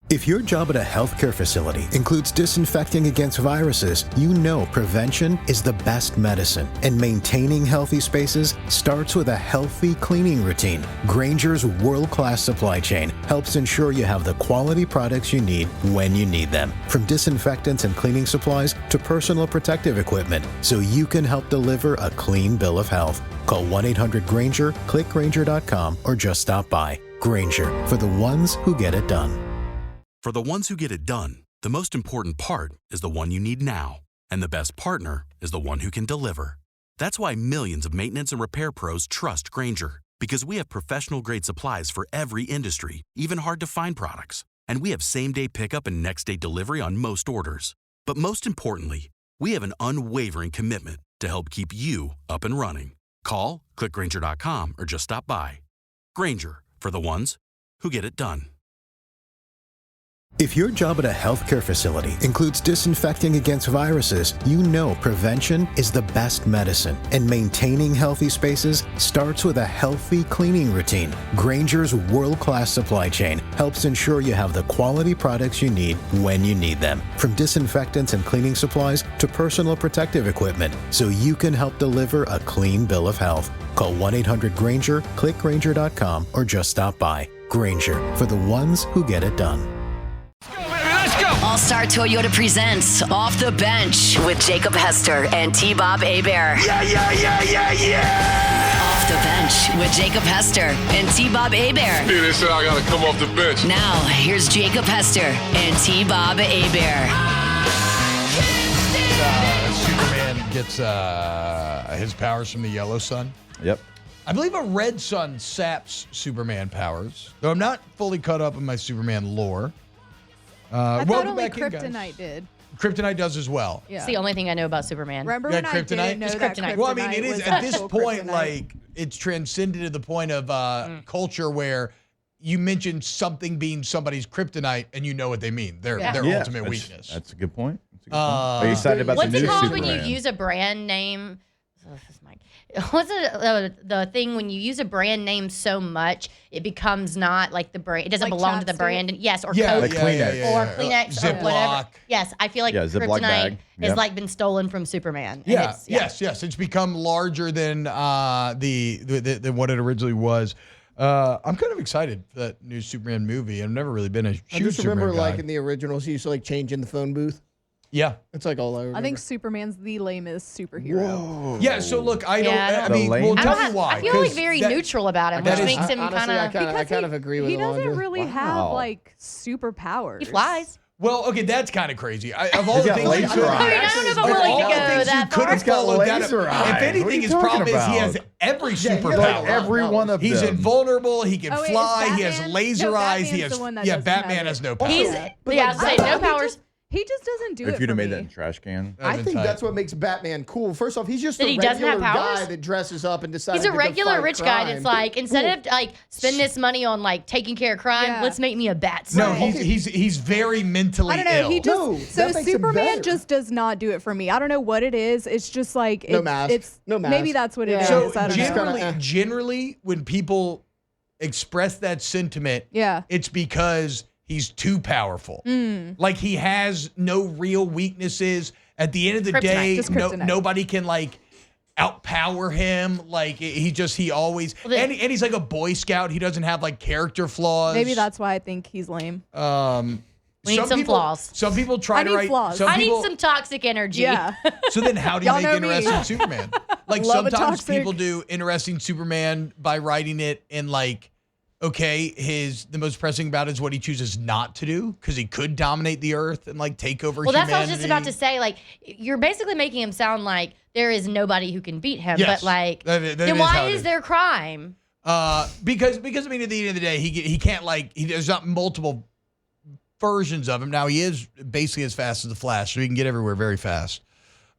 If your job at a healthcare facility includes disinfecting against viruses, you know prevention is the best medicine. And maintaining healthy spaces starts with a healthy cleaning routine. Grainger's world-class supply chain helps ensure you have the quality products you need when you need them. From disinfectants and cleaning supplies to personal protective equipment, so you can help deliver a clean bill of health. Call 1-800-GRAINGER, click Grainger.com, or just stop by. Grainger, for the ones who get it done. For the ones who get it done, the most important part is the one you need now. And the best partner is the one who can deliver. That's why millions of maintenance and repair pros trust Grainger, because we have professional-grade supplies for every industry, even hard-to-find products. And we have same-day pickup and next-day delivery on most orders. But most importantly, we have an unwavering commitment to help keep you up and running. Call, click Grainger.com, or just stop by. Grainger, for the ones who get it done. If your job at a healthcare facility includes disinfecting against viruses, you know prevention is the best medicine. And maintaining healthy spaces starts with a healthy cleaning routine. Grainger's world-class supply chain helps ensure you have the quality products you need when you need them. From disinfectants and cleaning supplies to personal protective equipment, so you can help deliver a clean bill of health. Call 1-800-GRAINGER, click Grainger.com, or just stop by. Grainger, for the ones who get it done. All-Star Toyota presents Off the Bench with Jacob Hester and T-Bob Hebert. Yeah! Off the Bench with Jacob Hester and T-Bob Hebert. Dude, they said I gotta come off the bench. Now, here's Jacob Hester and T-Bob Hebert. Superman gets his powers from the yellow sun. Yep. I believe a red sun saps Superman powers, though I'm not fully caught up in my Superman lore. I thought only Kryptonite did. Kryptonite does as well. Yeah. It's the only thing I know about Superman. Remember Yeah, when I Kryptonite? didn't know Just that Kryptonite. Well, I mean, it is was at this actual point, kryptonite? like, it's transcended to the point of culture where you mention something being somebody's kryptonite and you know what they mean. Their ultimate weakness. That's a good point. Are you excited about What's the it new called Superman? when you use a brand name? Oh, this is Mike. What's the thing when you use a brand name so much it becomes not like the brand? It doesn't Like belong to the chapstick? brand. Yes, or Yeah, Coke, Like Kleenex. or Kleenex, or whatever. Ziploc. Yes, I feel like Yeah, Ziploc Kryptonite bag. has Yep. like been stolen from Superman. And Yeah, it's- yes. It's become larger than than what it originally was. I'm kind of excited for that new Superman movie. I've never really been a huge I just remember, Superman guy. like in the originals, he used to like change in the phone booth. Yeah. It's like all over. I think Superman's the lamest superhero. Yeah, so look, I don't, Yeah, I I mean, The well, lame- tell I, me why. I feel like 'cause very that- neutral about him, that which is- makes him honestly, kind of. I kind of agree with He Alondra. doesn't really have Wow. like superpowers. He flies. Well, okay, that's kind of crazy. Of all He's the got things laser you could eyes. I mean, I don't know if I'm of willing all to the go things you that could far. have He's got followed that laser up. eyes. If What anything, are you his talking problem is he has about? every Yeah, he superpower. has Like every one of He's them. invulnerable. He can Oh, wait, is fly. He has Batman? laser No, eyes. He Batman's has the one that yeah. doesn't Batman have has it. no power. He's But yeah, like, I'd say Batman, no powers. He just doesn't do it If you'd for have made me. that in the trash can. I think that's what makes Batman cool. First off, he's just That a he doesn't have regular guy powers? that dresses up and decides He's a to regular fight rich crime. guy that's like, instead of like spend this money on like taking care of crime, Yeah. let's make me a bat. No, snake. he's very mentally I don't know. ill. He just No, so that makes him Superman better. just does not do it for me. I don't know what it is. It's just like No mask. It's No mask. Maybe that's what it is. So I don't know. generally, when people express that sentiment, Yeah. it's because he's too powerful. Like he has no real weaknesses. At the end of the Kryptonite, day, just kryptonite. nobody can like outpower him. Like he always and he's like a Boy Scout. He doesn't have like character flaws. Maybe that's why I think he's lame. We need some flaws. Some people try I to need write. flaws. Some I people, need some toxic energy. Yeah. So then how do you Y'all make know me. interesting Superman? Like Love a sometimes toxic- people do interesting Superman by writing it in like, okay, the most pressing about it is what he chooses not to do because he could dominate the earth and like take over Well, that's humanity. what I was just about to say. Like, you're basically making him sound like there is nobody who can beat him. Yes, But like, that then is why how it is there crime? Because I mean at the end of the day he can't like there's not multiple versions of him. Now he is basically as fast as the Flash, so he can get everywhere very fast.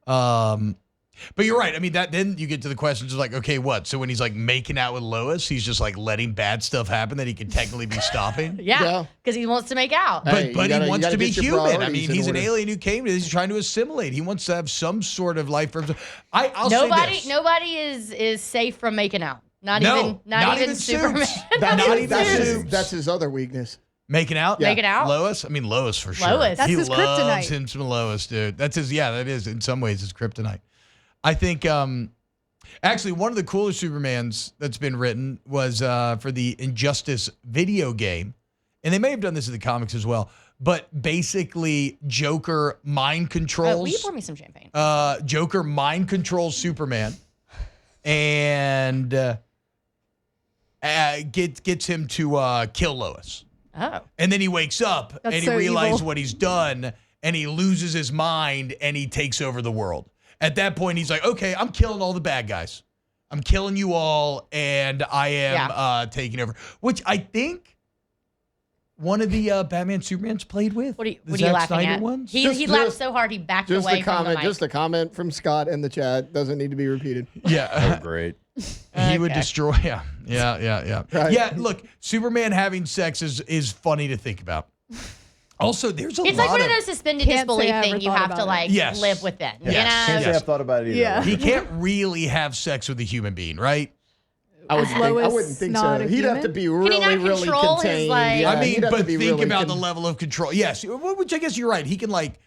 But you're right. I mean, that then you get to the questions of like, okay, what? So when he's like making out with Lois, he's just like letting bad stuff happen that he could technically be stopping. Yeah, because he wants to make out. But Hey, you he gotta- wants you gotta to be get your human. I priorities mean, in he's an order. alien who came. He's trying to assimilate. He wants to have some sort of life for himself. I'll say this. Nobody is safe from making out. Not No, even not even Superman. Suits. Not Not even even That's Suits. Suits. that's his other weakness. Making out? Making out? Lois? I mean, Lois for sure. Lois. That's he his loves kryptonite. him some Lois, dude. That's his, that is, in some ways, his kryptonite. I think, actually, one of the coolest Supermans that's been written was for the Injustice video game. And they may have done this in the comics as well. But basically, Joker mind controls. Will you pour me some champagne? Joker mind controls Superman. And gets him to kill Lois. Oh. And then he wakes up That's and he so realizes evil. what he's done and he loses his mind and he takes over the world. At that point, he's like, okay, I'm killing all the bad guys. I'm killing you all and I am taking over. Which I think one of the Batman Supermans played with. What are you Zack laughing Snyder at? ones. He laughed so hard he backed Just away the from the comment. mic. Just the comment from Scott in the chat doesn't need to be repeated. Yeah. Oh, great. He would Okay. destroy. Yeah. Right. Yeah, look, Superman having sex is funny to think about. Also, there's a It's lot like one of of those suspended Can't say disbelief I ever thing you thought have to about it. like Yes. live within. Yes. You know? Can't say I've thought about it either. Yeah. he can't really have sex with a human being, right? I Lois wouldn't think not so. a He'd have human? to be he really, not really control his, contained. like- Yeah, I mean, he'd have to but be think really about the level of control. Yes, which I guess you're right. He can like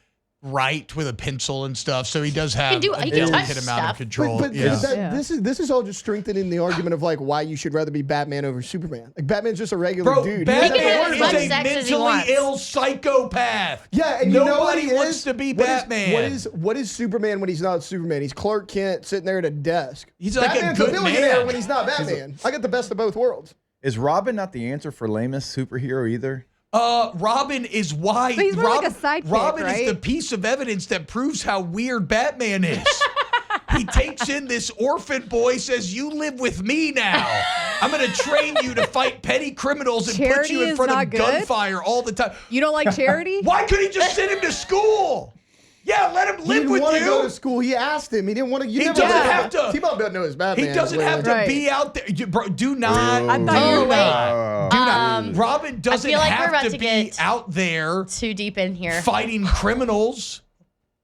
write with a pencil and stuff, so he does have do- a he can touch delicate amount of stuff. control. But yeah. this is all just strengthening the argument of like why you should rather be Batman over Superman. Like Batman's just a regular Bro, dude. He Batman doesn't can have worry as is much about a it. sex as he mentally wants. ill psychopath. Yeah, and you know what Nobody he wants is? to be What is- Batman. What is Superman when he's not Superman? He's Clark Kent sitting there at a desk. He's like a Batman's good billionaire man. when he's not Batman. I get the best of both worlds. Is Robin not the answer for lamest superhero either? Robin is why. But he's more like Robin, a sidekick, Robin right? is the piece of evidence that proves how weird Batman is. He takes in this orphan boy, says, "You live with me now. I'm going to train you to fight petty criminals and put Charity you in is front not of good? gunfire all the time." You don't like Charity? Why couldn't he just send him to school? Yeah, let him He live didn't with want to go to you. school. He asked him. He didn't want to. He doesn't have to. T-Bob doesn't know his Batman. He doesn't have to Right. be out there. Bro, do not. I thought you Oh, were wait. Oh. Do not. Robin doesn't feel like we're have about to to be get out there Too deep in here. fighting criminals.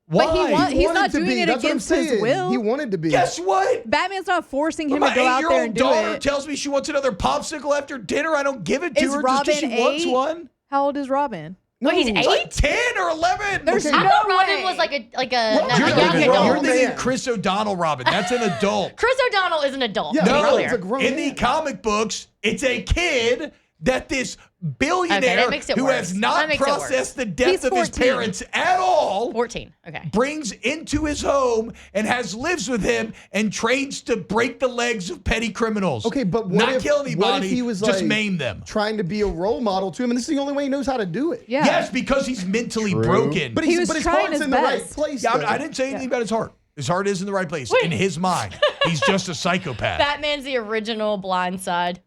Why? But he's wanted not to doing be. it That's what I'm against his saying. will. He wanted to be. Guess what? Batman's not forcing him My to go out there 8-year-old and do daughter it. tells me she wants another popsicle after dinner. I don't give it to Is her Robin just because she wants 8? one. How old is Robin? Wait, he's She's 8? like 10 or 11. There's Okay. I no thought Robin way. was like a Robin's young a adult. grown You're man. thinking Chris O'Donnell Robin. That's an adult. Chris O'Donnell is an adult. Yeah, to be No, clear. Robin's a grown in the man. comic books, it's a kid that this billionaire that makes it who worse. has That not makes it processed the He's death of his 14. parents at all 14. Okay. brings into his home and lives with him and trains to break the legs of petty criminals. Okay, but what not if, kill what anybody, if he was just like maim them. trying to be a role model to him, and this is the only way he knows how to do it. Yeah. Yes, because he's mentally True. broken. But, He was his trying heart's his in the right best. place. Yeah, though. I didn't say anything about his heart. His heart is in the right place. Wait. In his mind, he's just a psychopath. Batman's the original Blind Side.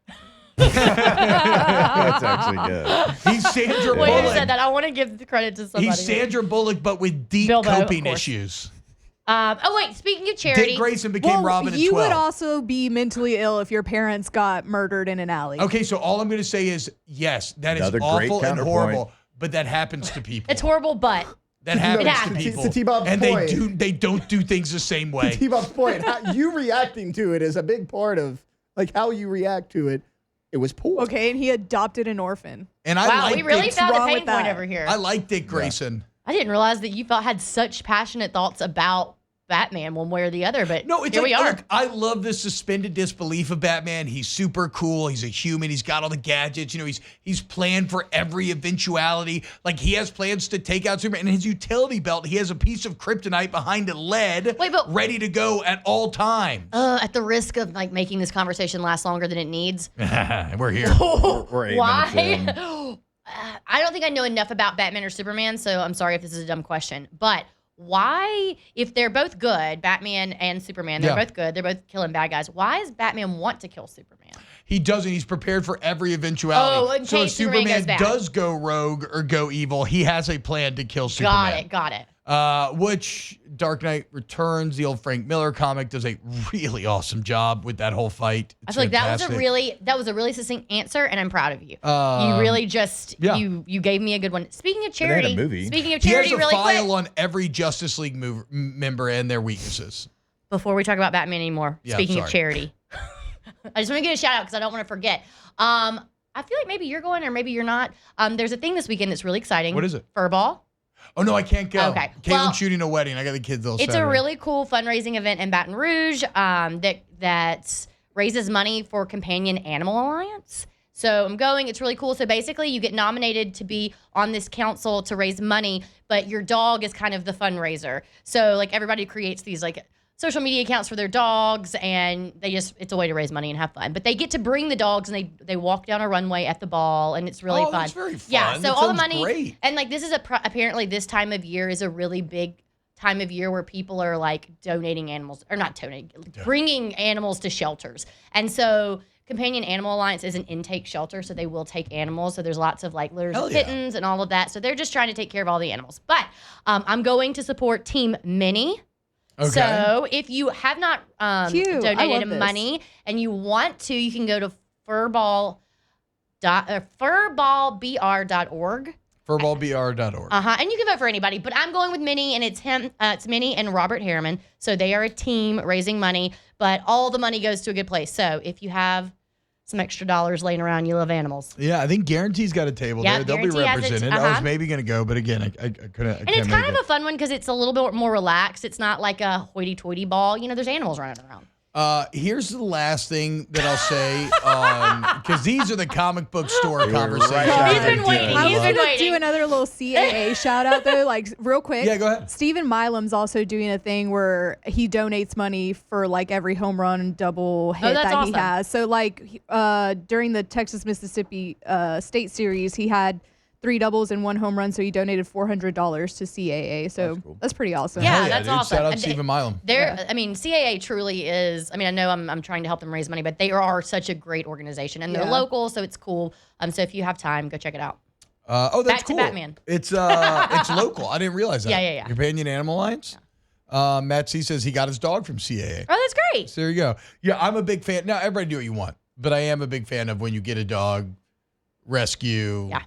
That's actually good. He's Sandra Wait, who Bullock. said that? I want to give the credit to somebody. He's Sandra Bullock, but with deep Bilbo, of coping course. issues. Oh, wait. Speaking of charity. Dick Grayson became Robin at you 12. would also be mentally ill if your parents got murdered in an alley. Okay, so all I'm going to say is, yes, that is Another great awful and counterpoint. horrible, but that happens to people. It's horrible, but That happens to happens. people. To T-Bob's and point. they don't do things the same way. T-Bob's point, you reacting to it is a big part of like how you react to it. It was poor. Okay, and he adopted an orphan. And I wow, like we really Dick, found a wrong pain with point that? over here. I like Dick Grayson. I didn't realize that you had such passionate thoughts about Batman one way or the other, but No, it's here like, we are. look, I love the suspended disbelief of Batman. He's super cool. He's a human. He's got all the gadgets. You know, he's planned for every eventuality. Like, he has plans to take out Superman. In his utility belt, he has a piece of kryptonite behind a lead ready to go at all times. At the risk of like making this conversation last longer than it needs. We're here. We're 8 minutes in. Why? I don't think I know enough about Batman or Superman, so I'm sorry if this is a dumb question. But why, if they're both good, Batman and Superman, they're both good, they're both killing bad guys, why does Batman want to kill Superman? He doesn't. He's prepared for every eventuality. Oh, in so if case Superman Superman goes bad. does go rogue or go evil, he has a plan to kill Superman. Got it. Which Dark Knight Returns, the old Frank Miller comic, does a really awesome job with that whole fight. I It's feel like fantastic. that was a really succinct answer, and I'm proud of you. You really just you gave me a good one. Speaking of They had a charity, movie. speaking of He charity, has a really file quick on every Justice League member and their weaknesses. before we talk about Batman anymore. Yeah, speaking sorry. of charity, I just want to give a shout out because I don't want to forget. I feel like maybe you're going or maybe you're not. There's a thing this weekend that's really exciting. What is it? Furball. Oh, no, I can't go. Okay. Caitlin's shooting a wedding. I got the kids all It's Saturday. a really cool fundraising event in Baton Rouge that raises money for Companion Animal Alliance. So I'm going. It's really cool. So basically, you get nominated to be on this council to raise money, but your dog is kind of the fundraiser. So like everybody creates these like social media accounts for their dogs, and it's a way to raise money and have fun. But they get to bring the dogs, and they walk down a runway at the ball, and it's really fun. That's very fun. Yeah. So That all the sounds money, great. and like this is apparently this time of year is a really big time of year where people are like donating animals, or not donating, bringing animals to shelters. And so Companion Animal Alliance is an intake shelter, so they will take animals. So there's lots of like litters of kittens and all of that. So they're just trying to take care of all the animals. But I'm going to support Team Minnie. Okay. So if you have not donated money and you want to, you can go to furballbr.org. Furballbr.org. And you can vote for anybody, but I'm going with Minnie, and it's Minnie and Robert Harriman. So they are a team raising money, but all the money goes to a good place. So if you have some extra dollars laying around, you love animals. Yeah, I think Guarantee's got a table there. They'll be represented. I was maybe going to go, but again, I couldn't. And it's kind of a fun one because it's a little bit more relaxed. It's not like a hoity-toity ball. You know, there's animals running around. Here's the last thing that I'll say, because these are the comic book store conversations. He's been waiting. I was going to do another little CAA shout out though, like real quick. Yeah, go ahead. Stephen Milam's also doing a thing where he donates money for like every home run and double hit that awesome. he has. So like during the Texas-Mississippi State Series, he had 3 doubles and 1 home run, so he donated $400 to CAA. So that's pretty awesome. Yeah, that's dude. awesome. Shout out Stephen Milam. I mean, CAA truly is. I mean, I know I'm trying to help them raise money, but they are such a great organization, and they're local, so it's cool. So if you have time, go check it out. That's Back cool. to Batman. It's local. I didn't realize that. Yeah. Companion Animal Alliance. Matt C says he got his dog from CAA. Oh, that's great. So there you go. Yeah, I'm a big fan. Now everybody do what you want, but I am a big fan of when you get a dog, rescue. Yeah.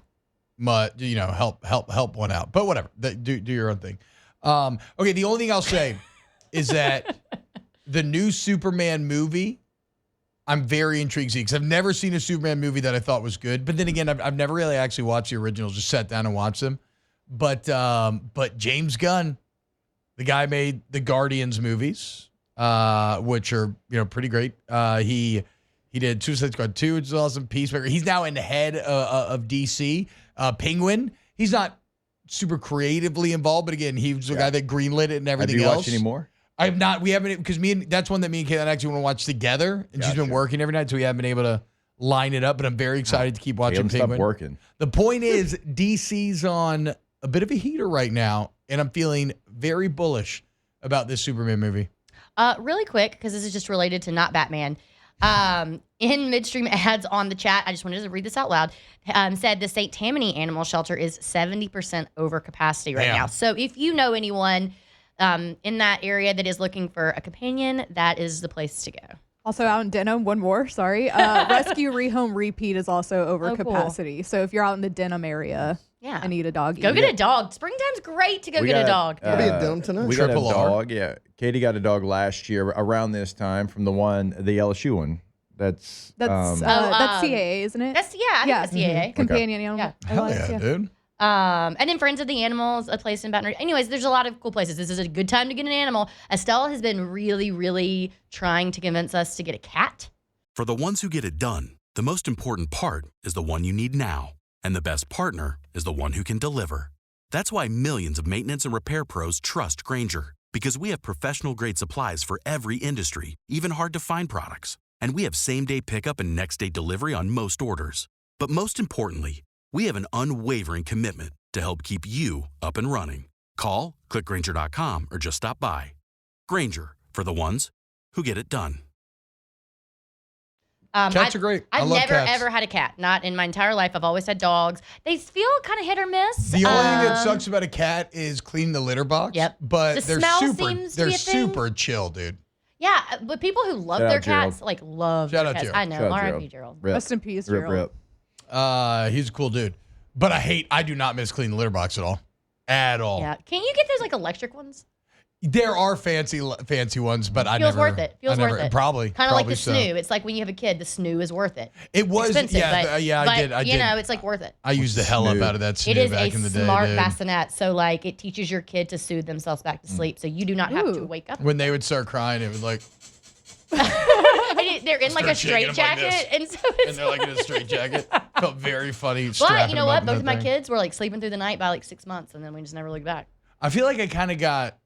Help one out. But whatever. Do your own thing. Okay, the only thing I'll say is that the new Superman movie, I'm very intrigued to see, because I've never seen a Superman movie that I thought was good. But then again, I've never really actually watched the originals, just sat down and watched them. But James Gunn, the guy made the Guardians movies, which are pretty great. He did Suicide Squad 2, which is awesome. Peacemaker. He's now in the head of DC. Penguin. He's not super creatively involved, but again, he was the guy that greenlit it and everything else. Have you watched any more? I have not. We haven't, because that's one that me and Caitlin actually want to watch together. And she's been working every night, so we haven't been able to line it up. But I'm very excited to keep watching Penguin. Stop working. The point is, DC's on a bit of a heater right now, and I'm feeling very bullish about this Superman movie. Really quick, because this is just related to not Batman. In midstream ads on the chat, I just wanted to read this out loud, said the St. Tammany Animal Shelter is 70% over capacity right now. So if you know anyone in that area that is looking for a companion, that is the place to go. Also out in Denham, one more, sorry. Rescue Rehome Repeat is also over capacity. Cool. So if you're out in the Denham area and need a dog, go get a dog. Springtime's great to get a dog. I'll be at Denham tonight. We got a dog. Yeah, Katie got a dog last year around this time from the LSU one. That's CAA, isn't it? I think that's CAA. Companion Animal. Yeah. Hell yeah, dude. And then Friends of the Animals, a place in Baton Rouge. Anyways, there's a lot of cool places. This is a good time to get an animal. Estelle has been really, really trying to convince us to get a cat. For the ones who get it done, the most important part is the one you need now. And the best partner is the one who can deliver. That's why millions of maintenance and repair pros trust Grainger, because we have professional-grade supplies for every industry, even hard-to-find products. And we have same-day pickup and next-day delivery on most orders. But most importantly, we have an unwavering commitment to help keep you up and running. Call, clickgrainger.com, or just stop by. Grainger, for the ones who get it done. Cats are great. I've never, ever had a cat. Not in my entire life. I've always had dogs. They feel kind of hit or miss. The only thing that sucks about a cat is cleaning the litter box. Yep. But The smell seems to be a thing. super chill, dude. Yeah, but people who love their cats, like, love their cats. I know. R.I.P. Gerald. Rest in peace, Gerald. He's a cool dude. But I do not miss cleaning the litter box at all. At all. Yeah. Can you get those, like, electric ones? There are fancy ones, but I Feels never. worth it. Feels worth it. Probably. Kind of like the so. snoo. It's like when you have a kid, the snoo is worth it. It was, expensive, I did. You know, it's like worth it. I used the hell up out of that snoo It is back a in the day. smart dude. bassinet. So like it teaches your kid to soothe themselves back to sleep. So you do not have to wake up. When they would start crying, it was like. They're in like a straight jacket, and so it's and they're like in a straight jacket. Felt very funny. But you know what? Both of my kids were like sleeping through the night by like 6 months, and then we just never looked back. I feel like I kind of got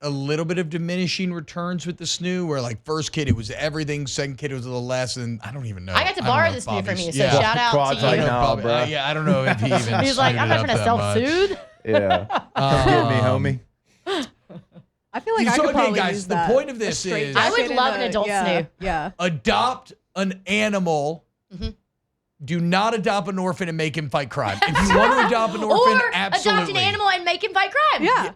a little bit of diminishing returns with the snoo, where like first kid it was everything, second kid it was a little less, and I don't even know. I got to borrow this snoo from you, so yeah. shout out to you. Like, no, bro. Yeah, I don't know if he even. He's like, I'm not trying to self-soothe. Yeah, get me, homie. I feel like I could probably guys, use the that. point of this is I would love an adult snoo. Yeah. Adopt an animal. Mm-hmm. Do not adopt an orphan and make him fight crime. If you want to adopt an orphan, Or absolutely. adopt an animal and make him fight crime. Yeah.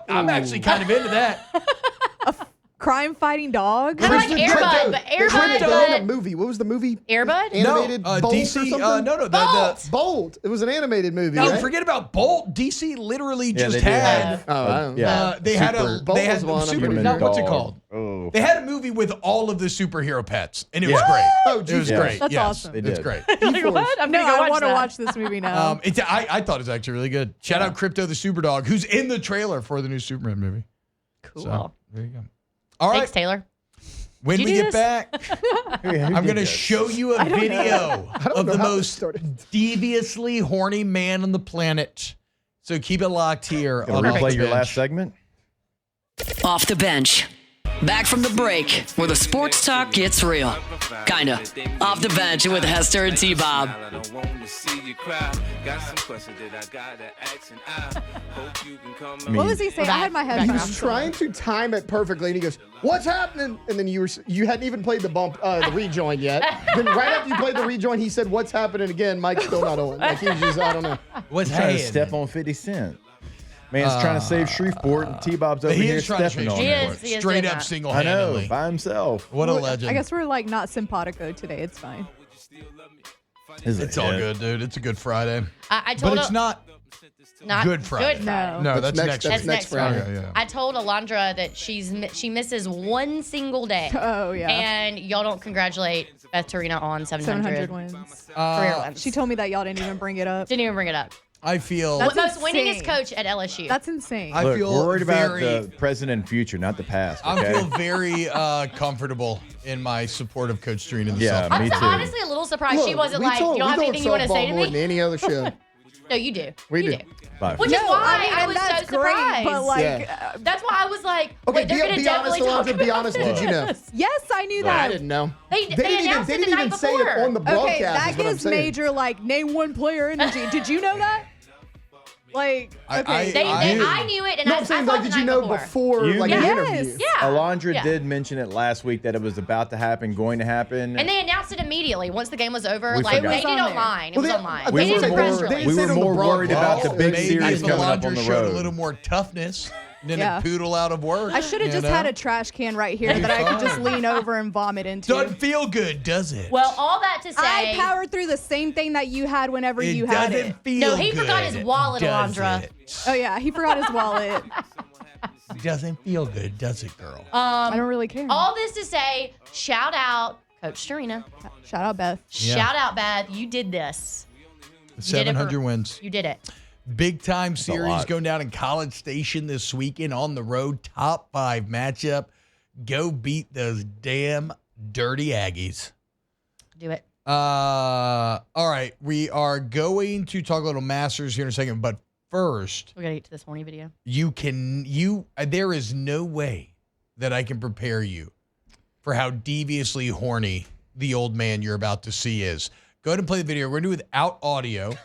I'm actually kind of into that. Crime fighting dog. Kind of like Air Bud, but Air Bud, in a movie. What was the movie? Air Bud? Animated Bolt DC. or something? No. Bolt. Bolt. It was an animated movie. No, right? forget about Bolt. DC literally just they did had. have- Oh, I don't know. yeah. They had a. Bolt They had was one, I'm super. pretty No, sure. what's it Dog. called? Oh, They had a movie with all of the superhero pets, and it was Yeah. great. Oh, It was geez. great. That's yes, awesome. They It's did. great. Like, what? I'm No, gonna go I want to that. watch this movie now. I thought it was actually really good. Shout out Crypto the Superdog, who's in the trailer for the new Superman movie. Cool. So, there you go. All right. Thanks, Taylor. When Did we you get do back, Who I'm did going to this? show you a video of know the how this most started. deviously horny man on the planet. So keep it locked here. Gonna on Off replay the your Bench. last segment. Off the bench. Back from the break, where the sports talk gets real. Kinda. Off the bench with Hester and T-Bob. What was he saying? I had my He headphones. was trying to time it perfectly, and he goes, "What's happening?" And then you hadn't even played the rejoin yet. Then right after you played the rejoin, he said, "What's happening?" Again, Mike's still not on. Like he's just, I don't know. What's Trying to happening? step on 50 Cent. Man's trying to save Shreveport, and T-Bob's over He here is trying to stepping change on He it. is. He is Straight doing up that. I single-handedly. know, by himself. What a legend. I guess we're like not simpatico today. It's fine. It's all good, dude. It's a good Friday. I told But it's her, not not Good Friday. Good Friday. No. No, that's next That's week. next Friday. Friday. Yeah. I told Alondra that she misses one single day. Oh, yeah. And y'all don't congratulate Beth Torina on 700 700 wins. career wins. She told me that y'all didn't even bring it up. Didn't even bring it up. I feel. That's Most winningest insane. coach at LSU. That's insane. I Look, feel we're worried about very. the present and future, not the past. I Okay? feel very comfortable in my support of Coach Torina this Yeah, offseason. me I'm too. honestly a little surprised Look, she wasn't we like, talk- you don't we have talk anything you want to say softball to more than me? any other show. No, you do. We You do. Bye. Which is why I and was that's so great, surprised. but like, Yeah. That's why I was like, Okay, wait, they're going to be honest, definitely talk Alondra, be about honest. this. Did you know? yes, I knew I that. didn't know. They announced They it the didn't night even say before. it on the broadcast. Okay, that is what I'm gives saying. major like name one player energy. Did you know that? Like, okay, I knew it, and No, I I'm saying, thought like, the did you night know before. before You like knew? the Yes. interview? Yeah. Alondra Yeah. did mention it last week that it was about to happen, going to happen. And they announced it immediately once the game was over. We like forgot. they It did was on online. It Well, was they- online. I They think didn't they press were- release. we say were it on the more worried about the broadcast. big Maybe series if coming up Alondra on the showed road. a little more toughness, then Yeah. a poodle out of work. I should have you just know? had a trash can right here that I could just lean over and vomit into. Doesn't feel good, does it? Well, all that to say, I powered through the same thing that you had whenever it you had doesn't it. feel No, he forgot good, his wallet, does Alondra. it? Oh yeah, he forgot his wallet. Doesn't feel good, does it, girl? I don't really care. all this to say, shout out Coach Torina. Shout out Beth. Yeah. Shout out Beth. You did this. You did it 700 wins. You did it. Big time series lot. going down in College Station this weekend on the road. Top 5 matchup. Go beat those damn dirty Aggies. Do it. All right. We are going to talk a little Masters here in a second, but first, We gotta get to this horny video. there is no way that I can prepare you for how deviously horny the old man you're about to see is. Go ahead and play the video. We're going to do it without audio.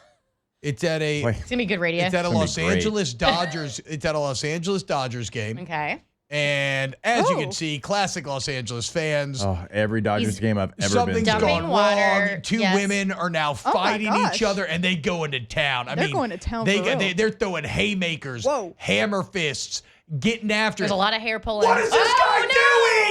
It's at a Wait. It's gonna be good radio. It's at a gonna be Los great. Angeles Dodgers. It's at a Los Angeles Dodgers game. Okay. And as you Oh. can see, classic Los Angeles fans. Oh, every Dodgers He's- game I've ever been Something's to. Dumping gone water, wrong. Two yes. women are now Oh my fighting each gosh. other, and they go into town. I They're mean, going to town They, for real. they're throwing haymakers, Whoa. hammer fists, getting after There's it. a lot of hair pulling. What is this Oh,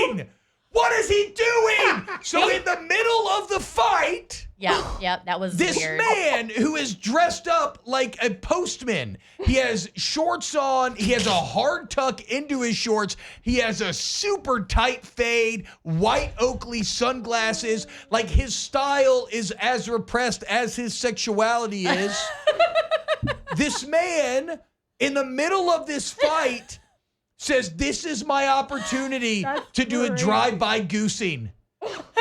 guy doing? What is he doing? So in the middle of the fight, Yeah, that was this weird. man who is dressed up like a postman, he has shorts on, he has a hard tuck into his shorts, he has a super tight fade, white Oakley sunglasses, like his style is as repressed as his sexuality is. This man, in the middle of this fight, says, this is my opportunity to do a drive-by goosing.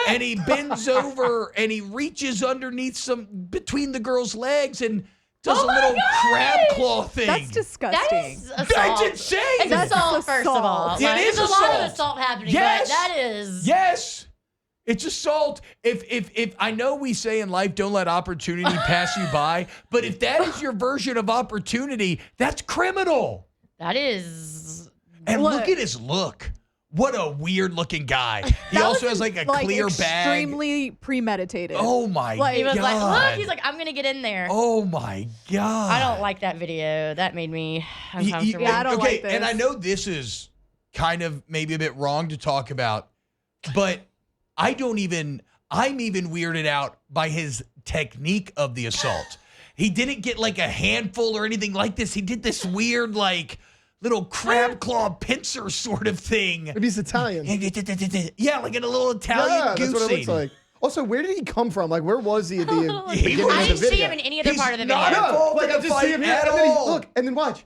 And he bends over and he reaches underneath between the girl's legs and does a little crab claw thing. That's disgusting. That is assault. That's insane. It's assault, first of all. It is There's a lot of assault. assault happening, Yes. but that is... Yes. It's assault. If I know we say in life, don't let opportunity pass you by, but if that is your version of opportunity, that's criminal. That is... And look at his look. What a weird looking guy. He also has like a clear bag. Extremely premeditated. Oh my He was God. like, look, he's like, I'm going to get in there. Oh my God. I don't like that video. That made me uncomfortable. Yeah, I don't okay, like this. and I know this is kind of maybe a bit wrong to talk about, but I'm even weirded out by his technique of the assault. He didn't get like a handful or anything like this. He did this weird like little crab claw pincer sort of thing. Maybe he's Italian. Yeah, like in a little Italian That's what it looks like. Also, where did he come from? Like, where was he at the beginning of the video? I didn't see him in any other part of the video. Not involved Like, in I the just see fight him at and then all. look, and then watch.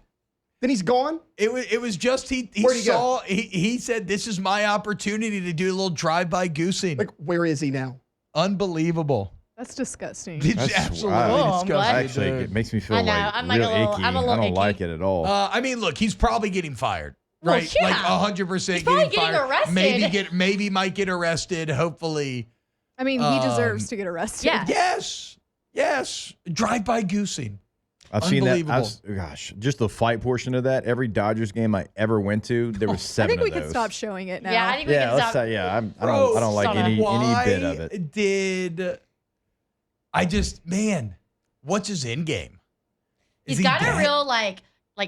Then he's gone. It was just he Where'd he saw he said, this is my opportunity to do a little drive-by goosing. Like, where is he now? Unbelievable. That's disgusting. It's That's absolutely wild. Oh, I'm disgusting. glad. Actually, it makes me feel I know, like I'm like real a little- icky. I'm a little I don't icky. like it at all. I mean, look, he's probably getting fired, Well, right? yeah. Like 100% He's probably getting getting fired. arrested. Maybe might get arrested. Hopefully, I mean, he deserves to get arrested. Yeah. yes. Drive-by goosing. I've seen that. Unbelievable. Gosh, just the fight portion of that. Every Dodgers game I ever went to, there was I 7 think we of those. could stop showing it now. Yeah, I think we Yeah, can let's stop. say, yeah. I Bro, don't like any bit of it. What's his end game? He's got a real like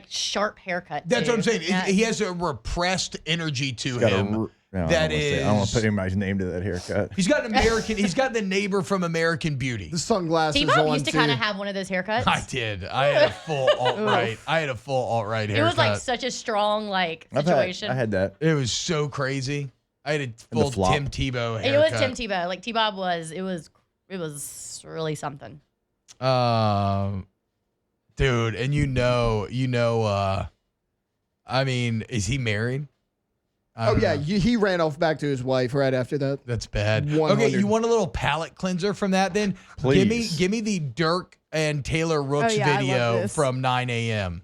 sharp haircut. That's too. what I'm saying. Yeah. He has a repressed energy to He's got him. I don't want to put anybody's name to that haircut. He's got an American. He's got the neighbor from American Beauty. The sunglasses T-Bob on used to too. kind of have one of those haircuts. I did. I had a full alt-right. It haircut. was like such a strong situation. I had that. It was so crazy. I had a full flop. Tim Tebow It haircut. was Tim Tebow. Like T-Bob was. It was really something. Dude, and I mean, is he married? I Oh don't yeah, know. he ran off back to his wife right after that. That's bad. 100. Okay, you want a little palate cleanser from that then? Please. Give me the Dirk and Taylor Rooks Oh, yeah, I love video this. from 9 a.m.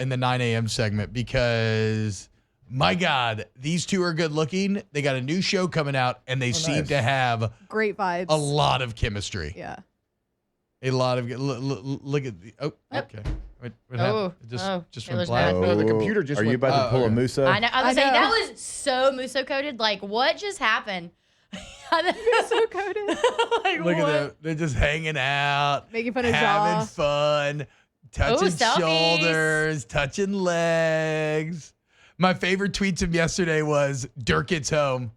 In the 9 a.m. segment, because my God, these two are good looking. They got a new show coming out, and they seem nice. to have Great vibes. a lot of chemistry. Yeah. A lot of look at the okay. What happened? It just went Taylor's black. bad. No, the computer just Are you went- about to pull a okay. Musa? I know. I was I saying know. that was so Muso coded. Like, what just happened? So coded. Like, Look what? at them. They're just hanging out, Making fun of having Jaw. fun, touching selfies. shoulders, touching legs. My favorite tweets of yesterday was Dirk gets home.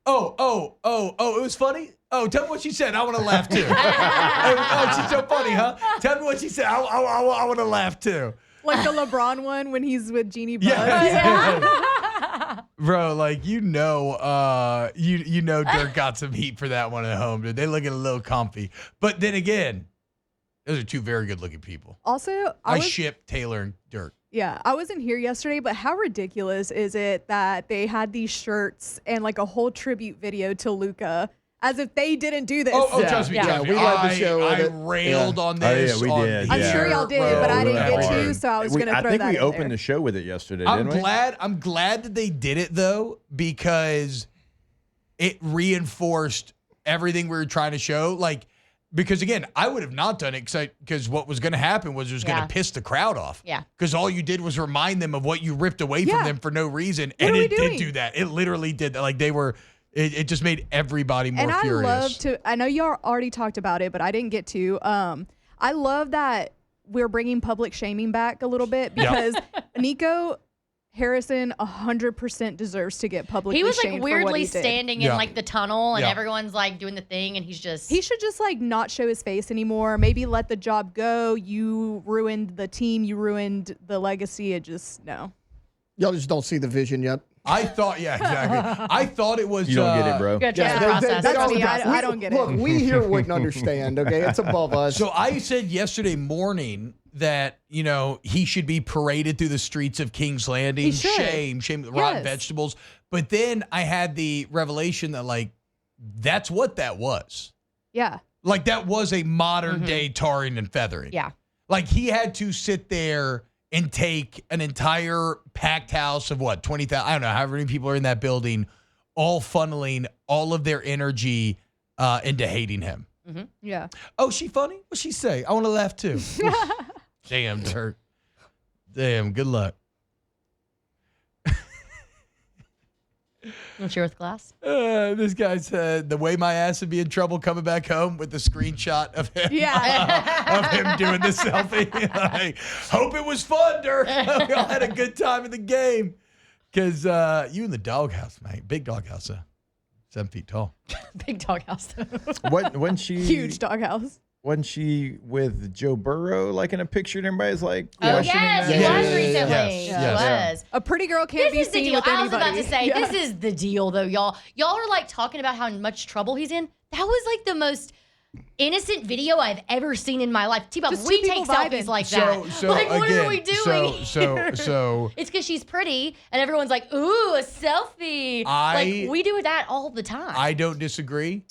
Oh, it was funny. Oh, tell me what she said. I want to laugh too. Oh, she's so funny, huh? Tell me what she said. I want to laugh too. Like the LeBron one when he's with Jeannie Buss. Yeah. Bro, like you know Dirk got some heat for that one at home, dude. They looking a little comfy. But then again, those are two very good looking people. Also, I ship Taylor and Dirk. Yeah, I wasn't here yesterday, but how ridiculous is it that they had these shirts and like a whole tribute video to Luca as if they didn't do this? Oh, Yeah. trust me, Yeah. trust me. We led the show I with it. railed on Oh, yeah, this. we on did, I'm yeah. sure y'all did, Bro, but I we didn't went get hard. to, so I was going to throw I think that we in opened there. the show with it yesterday, I'm didn't we? glad that they did it though, because it reinforced everything we were trying to show. Like, because again, I would have not done it because what was going to happen was it was going Yeah. to piss the crowd off. Yeah. Because all you did was remind them of what you ripped away from Yeah. them for no reson, What and are we it did doing? do that. It literally did that. Like they were. It just made everybody more And furious. I know y'all already talked about it, but I didn't get to. I love that we're bringing public shaming back a little bit because Nico Harrison 100% deserves to get publicly He was shamed like for what weirdly he did. standing in like the tunnel, and everyone's like doing the thing, and he's just. He should just like not show his face anymore. Maybe let the job go. You ruined the team. You ruined the legacy. It just no. Y'all just don't see the vision yet. I thought, exactly. I thought it was. You don't get it, bro. You gotta trust the process. That's me. I don't get it. Look, we here wouldn't understand, okay? It's above us. So I said yesterday morning that, he should be paraded through the streets of King's Landing. He should. Shame, rotten vegetables. But then I had the revelation that, like, that's what that was. Yeah. Like, that was a modern day tarring and feathering. Yeah. Like, he had to sit there and take an entire packed house of 20,000, I don't know, however many people are in that building, all funneling all of their energy into hating him. Mm-hmm. Yeah. Oh, she funny? What'd she say? I want to laugh too. Damn, Dirk. Damn, good luck. Want to share with class? This guy said the way my ass would be in trouble coming back home with the screenshot of him. Yeah. Of him doing the selfie. Like, hope it was fun, Dirk. We all had a good time in the game. Because you in the doghouse, mate. Big doghouse, 7 feet tall. Big doghouse. When she Huge doghouse. Wasn't she with Joe Burrow, like in a picture, and everybody's like, Oh, questioning yes, that? she was Yeah. recently. Yes. She Yes. was. A pretty girl can't be This is the seen deal. with I was anybody. about to say, Yeah. this is the deal, though, y'all. Y'all are like talking about how much trouble he's in. That was like the most innocent video I've ever seen in my life. T-Bob, Just we two take people selfies vibing. like that. So like, what again, are we doing? So It's because she's pretty, and everyone's like, ooh, a selfie. Like, we do that all the time. I don't disagree,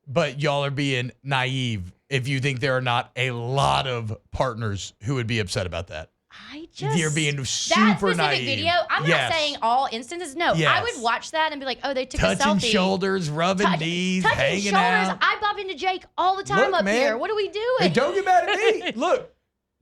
but y'all are being naive if you think there are not a lot of partners who would be upset about that. I just You're being that super specific naive. video. I'm Yes. not saying all instances. No, Yes. I would watch that and be like, oh, they took a Touching selfie. shoulders, rubbing knees, touching hanging shoulders. out. I bump into Jake all the time Look, up man. here. What are we doing? Hey, don't get mad at me. Look,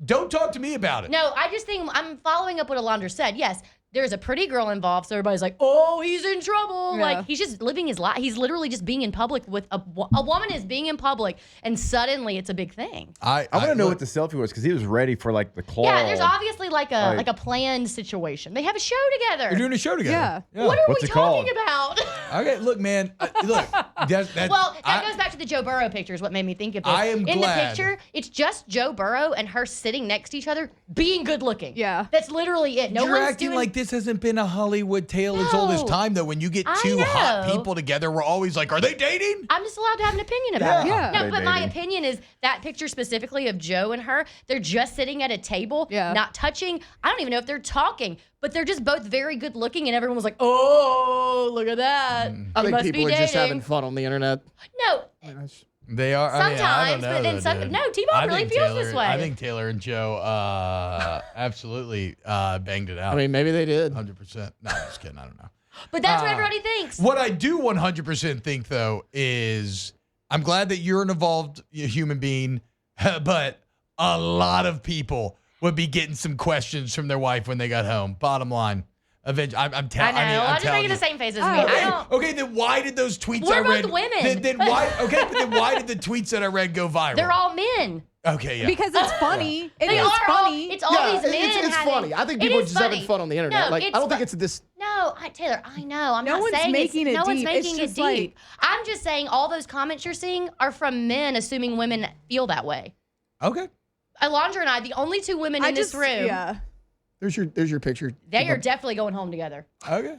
don't talk to me about it. No, I just think I'm following up what Alondra said. Yes, there's a pretty girl involved, so everybody's like, oh, he's in trouble. Yeah. Like, he's just living his life. He's literally just being in public with a woman is being in public, and suddenly it's a big thing. I want to know what the selfie was because he was ready for like the claw. Yeah, there's obviously like a planned situation. They have a show together. We're doing a show together. Yeah. What are What's we it called? talking about? Okay, look, man. Look, that Goes back to the Joe Burrow pictures. What made me think of this? I am in glad. the picture, it's just Joe Burrow and her sitting next to each other, being good looking. Yeah. That's literally it. No You're one's acting doing like this hasn't been a Hollywood tale as old as No. time, though. When you get I two hot know. people together, we're always like, are they dating? I'm just allowed to have an opinion about it. Yeah. No, They but my dating. opinion is that picture specifically of Joe and her, they're just sitting at a table, Yeah. not touching. I don't even know if they're talking, but they're just both very good looking, and everyone was like, oh, look at that. I They think must people be are just dating. having fun on the internet. No, They are. Sometimes, I don't know, but then though, some- dude. no, T-Bob I really think feels Taylor- this way. I think Taylor and Joe absolutely banged it out. I mean, maybe they did. 100%. No, I'm just kidding. I don't know. but that's what everybody thinks. What I do 100% think, though, is I'm glad that you're an evolved human being, but a lot of people would be getting some questions from their wife when they got home. Bottom line. Eventually, I'm I know. telling I'm just making you. the same face as me. Oh, I don't. Okay, then why did those tweets We're I read? both women. Then why? Okay, but then why did the tweets that I read go viral? They're all men. Okay, yeah. Because it's funny. It They is are funny. It's all Yeah, these men. it's having- funny. I think It people are is just having funny. fun on the internet. No, Like, I don't think it's this. No, Taylor, I know. I'm No not one's saying making it no one's deep. making It's it just deep. like- I'm just saying all those comments you're seeing are from men assuming women feel that way. Okay. Alondra and I, the only two women in this room, Yeah. There's your picture. they are definitely going home together. Okay.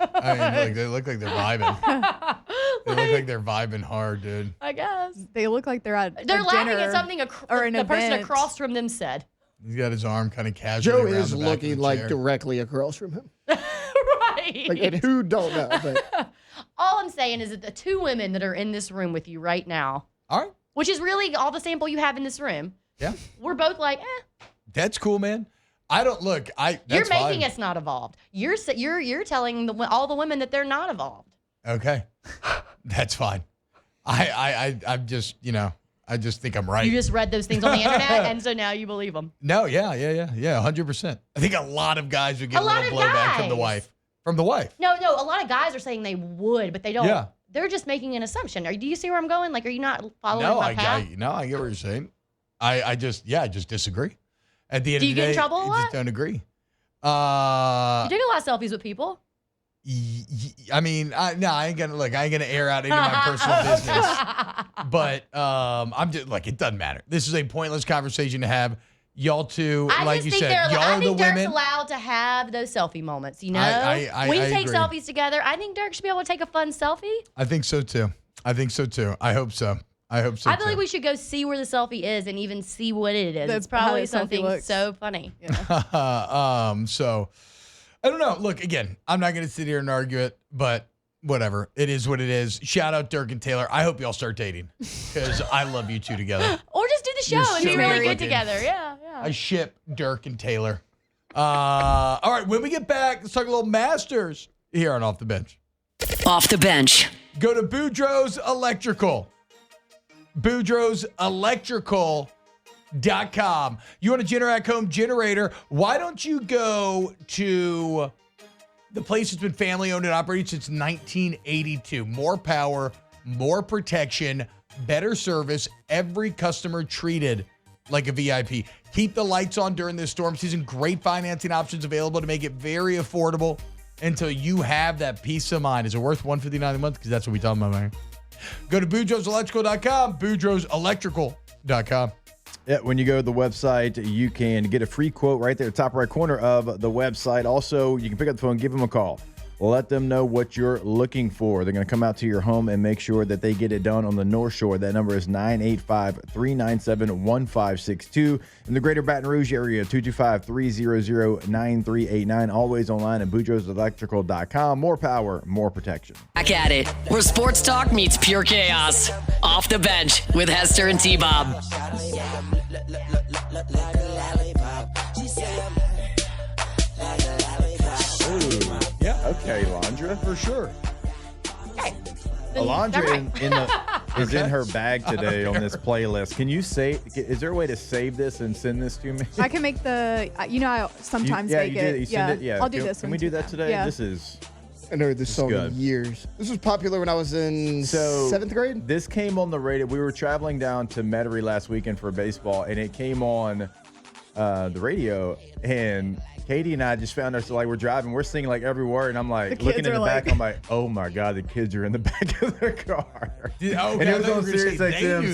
I mean, look, they look like they're vibing. They look like they're vibing hard, dude. I guess. They look like they're at They're a laughing dinner at something or an the person event. across from them said. He's got his arm kind of casually Joe around is the back of looking the like chair. directly across from him. Right. Like, and who don't know? But All I'm saying is that the two women that are in this room with you right now, All right. which is really all the sample you have in this room, Yeah. we're both like, That's cool, man. I don't look. you're That's making fine. us not evolved. You're telling all the women that they're not evolved. Okay. That's fine. I'm just, I just think I'm right. You just read those things on the internet, and so now you believe them. No, yeah, 100%. I think a lot of guys would get A a lot little of blowback from the guys. wife. From the wife. No, a lot of guys are saying they would, but they don't. Yeah. They're just making an assumption. Do you see where I'm going? Like, are you not following No, my path? I get what you're saying. I just disagree. At the end Do of you the get day, in trouble a I lot? just don't agree. You take a lot of selfies with people. I mean, I ain't gonna air out any of my personal business. But I'm just like, it doesn't matter. This is a pointless conversation to have. Y'all two, like you said, y'all are the women. Dirk's allowed to have those selfie moments. You know, I we take agree. selfies together. I think Dirk should be able to take a fun selfie. I think so too. I hope so. I feel like we should go see where the selfie is and even see what it is. It's probably something so funny. Yeah. So I don't know. Look, again, I'm not going to sit here and argue it, but whatever. It is what it is. Shout out Dirk and Taylor. I hope y'all start dating because I love you two together. Or just do the show and be really good together. Yeah. I ship Dirk and Taylor. All right. When we get back, let's talk a little Masters here on Off the Bench. Off the Bench. Go to Boudreaux's Electrical. Boudreaux'Electrical.com. You want a Generac home generator? Why don't you go to the place that's been family owned and operated since 1982? More power, more protection, better service. Every customer treated like a VIP. Keep the lights on during this storm season. Great financing options available to make it very affordable until you have that peace of mind. Is it worth $159 a month? Because that's what we talk about, man. Go to Boudreaux'Electrical.com, Boudreaux'Electrical.com. Yeah, when you go to the website, you can get a free quote right there, top right corner of the website. Also, you can pick up the phone, give them a call. Let them know what you're looking for. They're going to come out to your home and make sure that they get it done on the North Shore. That number is 985-397-1562. In the greater Baton Rouge area, 225-300-9389. Always online at Boudreaux'Electrical.com. More power, more protection. Back at it, where sports talk meets pure chaos. Off the Bench with Hester and T-Bob. Okay, Alondra. For sure. Okay. Alondra is in her bag today on this playlist. Can you is there a way to save this and send this to me? I can make I sometimes make it. Yeah. I'll do this. Can we do that today? Yeah. I never heard this song in years. This was popular when I was in 7th grade. This came on the radio. We were traveling down to Metairie last weekend for baseball, and it came on the radio, and Katie and I just found ourselves like we're driving, we're singing like every word, and I'm like looking in the back, I'm like, oh my god, the kids are in the back of their car. And it was on Sirius XM,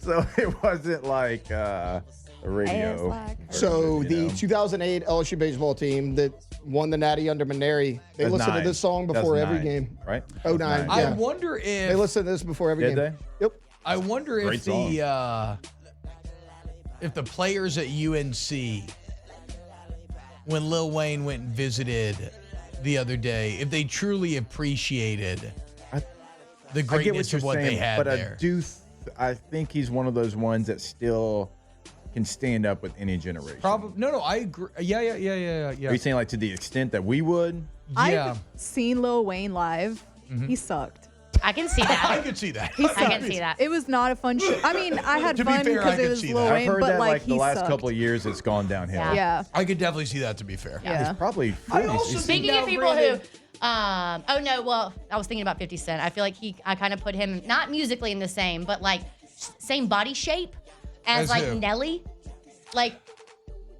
so it wasn't like a radio. So the 2008 LSU baseball team that won the Natty under Maneri, they listened to this song before every game. Right? 09. Yeah. I wonder if they listened to this before every game. They? Yep. I wonder if the players at UNC, when Lil Wayne went and visited the other day, if they truly appreciated the greatness of what they had there. I think he's one of those ones that still can stand up with any generation. Probably. No, I agree. Yeah. Are you saying like to the extent that we would? Yeah. I've seen Lil Wayne live. Mm-hmm. He sucked. I can see that. I can see that. He sucked. I can see that. It was not a fun show. I mean, I had To be fun fair, I because it could was see Lil that. Wayne, I've heard but that like the he last sucked. couple of years it's gone downhill. Yeah. I could definitely see that, to be fair. Yeah. He's probably I also Speaking Now, of people granted- who, I was thinking about 50 Cent. I feel like I kind of put him not musically in the same, but like same body shape as like who? Nelly. Like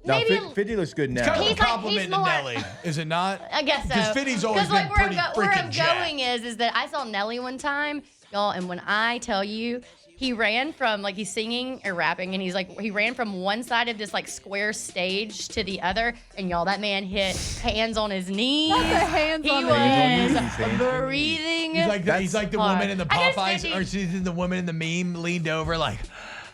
No, maybe 50 looks good now. Kind of a He's like- compliment he's to more- Nelly, is it not? I guess so. Because 50's always been like where pretty where I'm freaking jacked. going is that I saw Nelly one time, y'all, and when I tell you, he ran from like he's singing or rapping, and he ran from one side of this like square stage to the other, and y'all, that man hit hands on his knees. Not the hands He on the was knees. breathing. He's like the hard. woman in the I guess Popeyes, 50 or she's the woman in the meme leaned over like.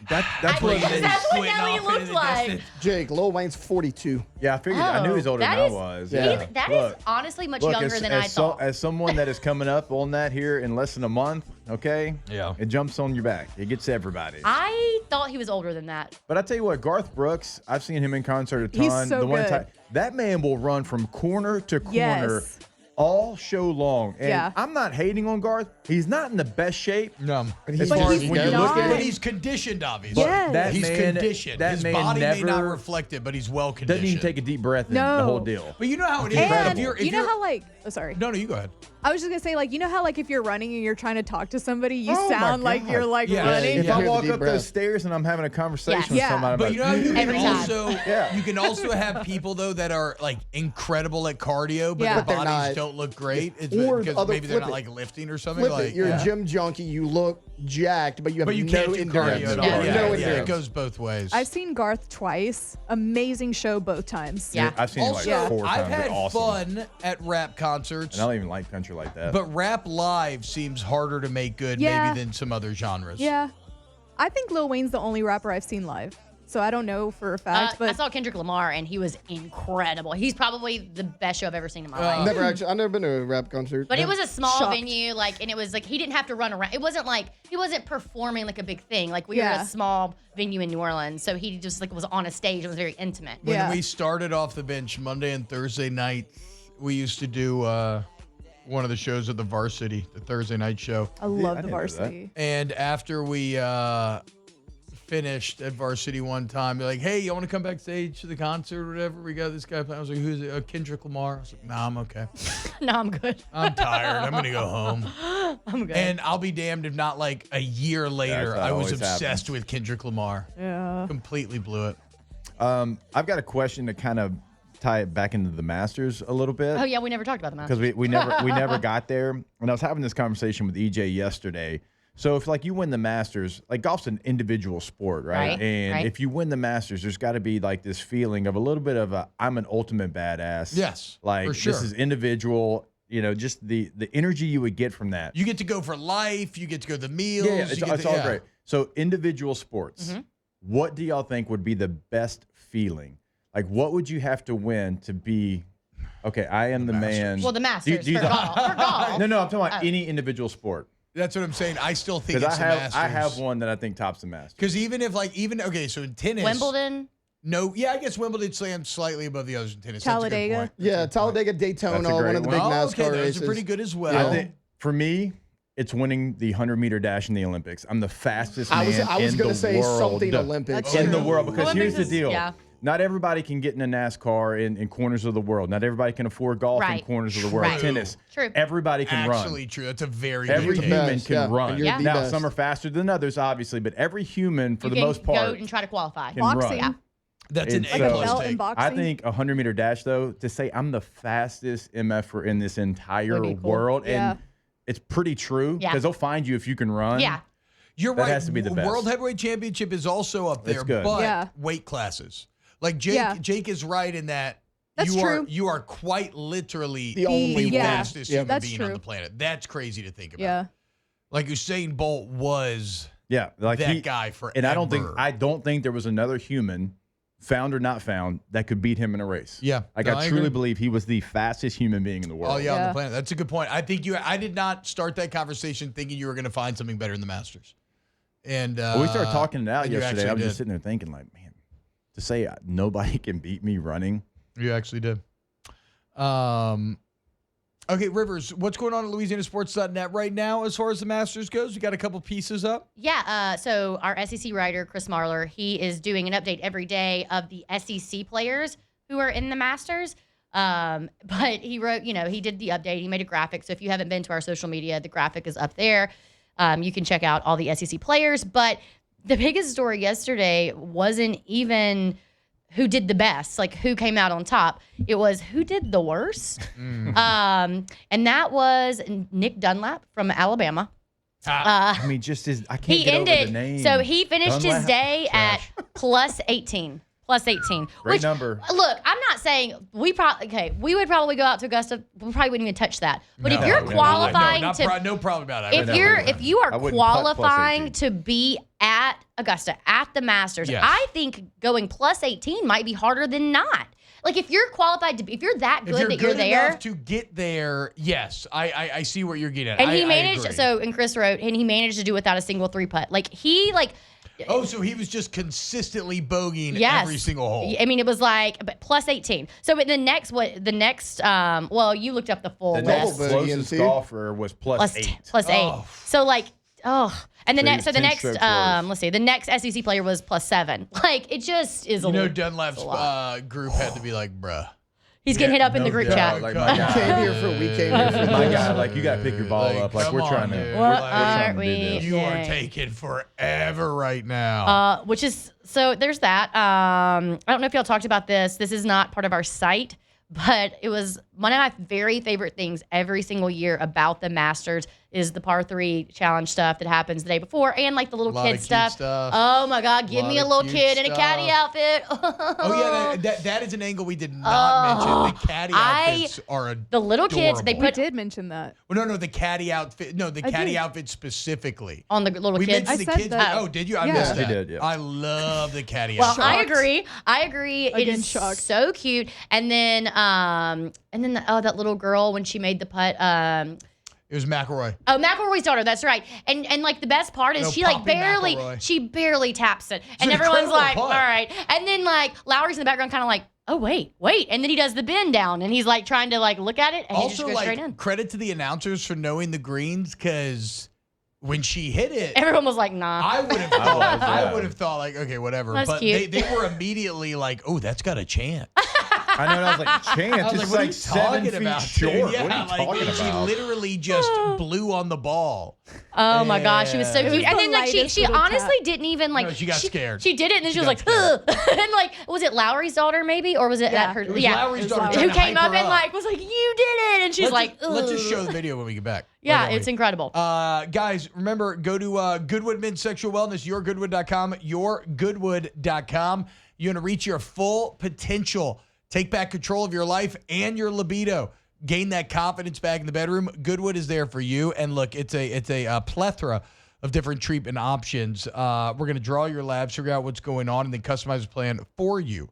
That's I what guess it is. that's what squinting Nelly off into looked the like. distance. Jake, Lil Wayne's 42. Yeah, I figured. I knew he was older than that I is- was. Yeah. Yeah. That is honestly much younger than I thought. As someone that is coming up on that here in less than a month, okay? Yeah. It jumps on your back. It gets everybody. I thought he was older than that. But I tell you what, Garth Brooks, I've seen him in concert a ton. He's so the one good. time that man will run from corner to corner Yes. all show long. And Yeah. I'm not hating on Garth. He's not in the best shape. No. But he's, As far as he's when you not. look at But it, he's conditioned, obviously. Yes. that He's man, conditioned. that His man body never may not reflect it, but he's well conditioned. doesn't even take a deep breath in No. the whole deal. But you know how it is. And If you know you're- how like, oh, sorry. No, you go ahead. I was just gonna say, like, you know how like if you're running and you're trying to talk to somebody, you Oh, my sound like God. you're like Yeah. running. If Yeah. I Hear the walk deep up those breath. stairs and I'm having a conversation Yes. with Yeah. somebody, But I'm you know, like, you Every can time. also Yeah. you can also have people though that are like incredible at cardio, but Yeah. their But they're bodies not. don't look great. It's Or because other- maybe they're flip not it. like lifting or something. Flip like it. You're yeah. a gym junkie. You look jacked, but you have But you no can't do endurance. cardio at all. Yeah. Yeah, No yeah, endurance. it goes both ways. I've seen Garth twice. Amazing show both times. Yeah. I've seen it Also, like 4 I've times. had They're awesome. fun at rap concerts, And I don't even like country like that. but rap live seems harder to make good Yeah. maybe than some other genres. Yeah. I think Lil Wayne's the only rapper I've seen live. So I don't know for a fact, I but saw Kendrick Lamar, and he was incredible. He's probably the best show I've ever seen in my life. I've never been to a rap concert. But it was a small Shocked. venue, like, and it was like he didn't have to run around. It wasn't like he wasn't performing like a big thing. Like we were at Yeah. a small venue in New Orleans, so he just like was on a stage. It was very intimate. When Yeah. we started off the bench Monday and Thursday night, we used to do one of the shows at the Varsity, the Thursday night show. I love I the didn't know that. Varsity. And after we finished at Varsity one time, they're like, "Hey, you want to come backstage to the concert or whatever? We got this guy playing." I was like, "Who's it? Kendrick Lamar." I was like, "Nah, I'm okay. No, I'm good. I'm tired. I'm gonna go home." I'm good. And I'll be damned if not like a year later, That's how I it was always obsessed happens. with Kendrick Lamar. Yeah. Completely blew it. I've got a question to kind of tie it back into the Masters a little bit. oh yeah, we never talked about the match. Because we never got there. And I was having this conversation with EJ yesterday. So if like you win the Masters, like golf's an individual sport, right? Right, And right. if you win the Masters, there's got to be like this feeling of a little bit of a I'm an ultimate badass. Yes, like for sure. this is individual. You know, just the energy you would get from that. You get to go for life. You get to go to the meals. Yeah, you it's, get it's to- all yeah. great. So individual sports, Mm-hmm. what do y'all think would be the best feeling? Like, what would you have to win to be? Okay, I am the man. well, the Masters Do you for golf. For golf. No, I'm talking about any individual sport. That's what I'm saying. I still think Because it's the Masters. I have one that I think tops the Masters. Because okay, so in tennis, Wimbledon. No, yeah, I guess Wimbledon slams slightly above the others in tennis. That's a good Talladega. point. Yeah, Talladega, Daytona, That's a great one of the big one. Oh, NASCAR okay, those races. are pretty good as well. I think for me, it's winning the 100-meter dash in the Olympics. I'm the fastest I was man going in to the say world. something Olympics. That's in the true. world, because Olympics here's the is- deal. yeah. Not everybody can get in a NASCAR in corners of the world. Not everybody can afford golf in Right. corners of the world. Right. Tennis. True. Everybody can Actually run. true. That's a very Every good the human best, can yeah. run. And you're Yeah. the Now, best. some are faster than others, obviously, but every human, for You the can most part, go and try to qualify. can run. Boxing. Yeah. That's an Like A a plus belt take. in boxing. I think a 100-meter dash, though, to say I'm the fastest MFer in this entire Would be cool. world, Yeah. and it's pretty true Yeah. because they'll find you if you can run. Yeah. You're That right. has to be the best. World Heavyweight Championship is also up there, It's good. but Yeah. weight classes. Like Jake, Yeah. Jake is right in that That's true. you are quite literally The only the one. fastest Yeah. human That's being on true. the planet. That's crazy to think about. Yeah. Like Usain Bolt was Yeah, like that guy forever. And I don't think there was another human, found or not found, that could beat him in a race. Yeah. Like No, I I truly agree. believe he was the fastest human being in the world. Oh yeah, on Yeah. the planet. That's a good point. I think I did not start that conversation thinking you were going to find something better in the Masters. And When we started talking it out and you yesterday, I actually was just did. sitting there thinking, like, man, to say nobody can beat me running. You actually did. Okay, Rivers, what's going on at LouisianaSports.net right now as far as the Masters goes? We got a couple pieces up. Yeah, so our SEC writer, Chris Marler, he is doing an update every day of the SEC players who are in the Masters. But he wrote, he did the update. He made a graphic. So if you haven't been to our social media, the graphic is up there. You can check out all the SEC players. But the biggest story yesterday wasn't even who did the best, like who came out on top. It was who did the worst. And that was Nick Dunlap from Alabama. I mean, just his, I can't He get over the ended, name. so he finished his Dunlap? day Trash. at plus 18. Plus 18. Great number. Look, I'm not saying we would probably go out to Augusta. We probably wouldn't even touch that. But if No, you're no, qualifying no problem about it. if you are I wouldn't putt plus qualifying 18. to be at Augusta at the Masters, Yes. I think going plus 18 might be harder than not. Like if you're qualified to be, if you're that good that you're there. enough to get there, yes, I see what you're getting at. And he I managed. agree. And Chris wrote, and he managed to do without a single 3-putt. Like he Oh, so he was just consistently bogeying Yes. every single hole. I mean, it was like plus 18. So the next, well, you looked up the full The list. next closest golfer was plus 8. Plus 8. Oh. So like, and the So next, he was 10 strokes worse. let's see, the next SEC player was plus 7. Like, it just is a You know, little. Dunlap's group had to be like, bruh. He's getting hit up in the group chat. Like, We came here for my guy, like, you got to pick your ball up. Like, come we're on, trying to. dude. We're What trying are to do we this. You are doing? taking forever right now. Which is, so there's that. I don't know if y'all talked about this. This is not part of our site, but it was one of my very favorite things every single year about the Masters is the par 3 challenge stuff that happens the day before and like the little Lot kid of cute stuff. stuff. Oh my God, give me a Lot of little cute kid in a caddy stuff. outfit. Oh yeah, that is an angle we did not mention. The caddy outfits are adorable. The little kids, they We put did mention that. Well, no, the caddy outfit. No, the I caddy did. outfit specifically. on the little We kids. mentioned the I said kids. that. Oh, did you? I Yeah. missed She that. did, yeah. I love the caddy Well, outfit. I agree. It Again, is shocked. so cute. And then that little girl when she made the putt. It was McElroy. Oh, McElroy's daughter. That's right. And like the best part is No, she like Poppy McElroy. barely taps it, and an everyone's incredible like, putt. all right. And then like Lowry's in the background, kind of like, oh wait, and then he does the bend down, and he's like trying to like look at it, and he just Also, goes straight in. like, credit to the announcers for knowing the greens because when she hit it, Everyone was like, nah. I would have thought. I would have thought like, okay, whatever. That's But cute. they were immediately like, oh, that's got a chance. I know, and I was like, chance. I was It's like, what are like you 7 talking feet about? short. Dude? What are you talking she about? literally just blew on the ball. Oh my gosh, she was so Yeah. cute. It was And the then like lightest she little honestly tap. didn't even like. No, she got scared. She did it, and then she was got like, ugh. And like, was it Lowry's daughter maybe, or was it Yeah. at her? It was yeah, Lowry's was daughter Lowry. trying who to came hype up her and like was like, you did it, and she's let's just show the ugh. video when we get back. Yeah, Why don't it's we? incredible. Guys, remember, go to Goodwood Men's Sexual Wellness, yourgoodwood.com, yourgoodwood.com. You're going to reach your full potential. Take back control of your life and your libido. Gain that confidence back in the bedroom. Goodwood is there for you. And look, it's a plethora of different treatment options. We're going to draw your labs, figure out what's going on, and then customize a plan for you.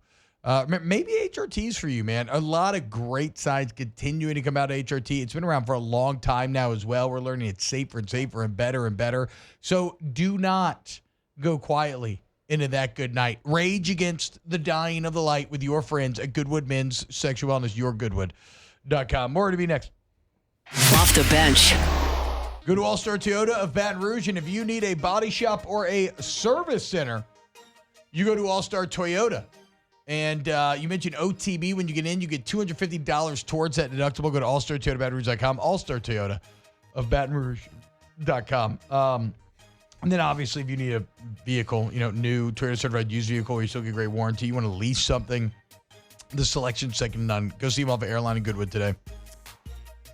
Maybe HRTs for you, man. A lot of great signs continuing to come out of HRT. It's been around for a long time now as well. We're learning it's safer and safer and better. So do not go quietly into that good night. Rage against the dying of the light with your friends at Goodwood Men's Sexual Wellness, yourgoodwood.com. More to be next. Off the bench. Go to All-Star Toyota of Baton Rouge, and if you need a body shop or a service center, you go to All-Star Toyota. And you mentioned OTB. When you get in, you get $250 towards that deductible. Go to allstartoyotabatonrouge.com, All-Star Toyota of Baton Rouge.com. And then obviously if you need a vehicle, new Toyota certified used vehicle where you still get great warranty, you want to lease something, the selection's second to none. Go see them off of Airline and Goodwood today.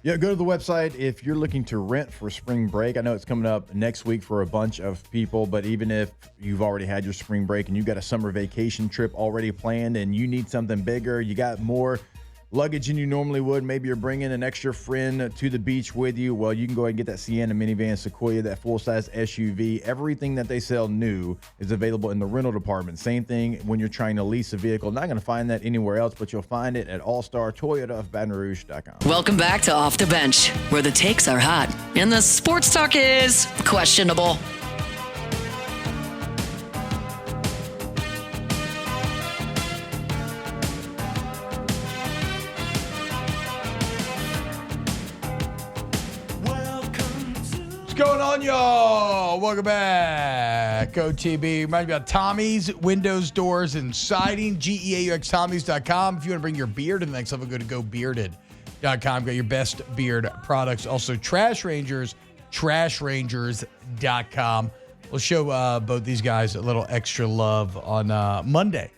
Yeah, go to the website if you're looking to rent for spring break. I know it's coming up next week for a bunch of people, but even if you've already had your spring break and you've got a summer vacation trip already planned and you need something bigger, you got more luggage than you normally would, maybe you're bringing an extra friend to the beach with you, well, you can go ahead and get that Sienna minivan, Sequoia, that full-size SUV. Everything that they sell new is available in the rental department. Same thing when you're trying to lease a vehicle. Not going to find that anywhere else, but you'll find it at All-Star Toyota of BatonRouge.com. Welcome back to Off the Bench, where the takes are hot and the sports talk is questionable. What's going on, y'all? Welcome back. OTB. Remind me about Tommy's Windows, Doors, and Siding. GEAUXTommys.com. If you want to bring your beard to the next level, go to GoBearded.com. Got your best beard products. Also, Trash Rangers, TrashRangers.com. We'll show both these guys a little extra love on Monday.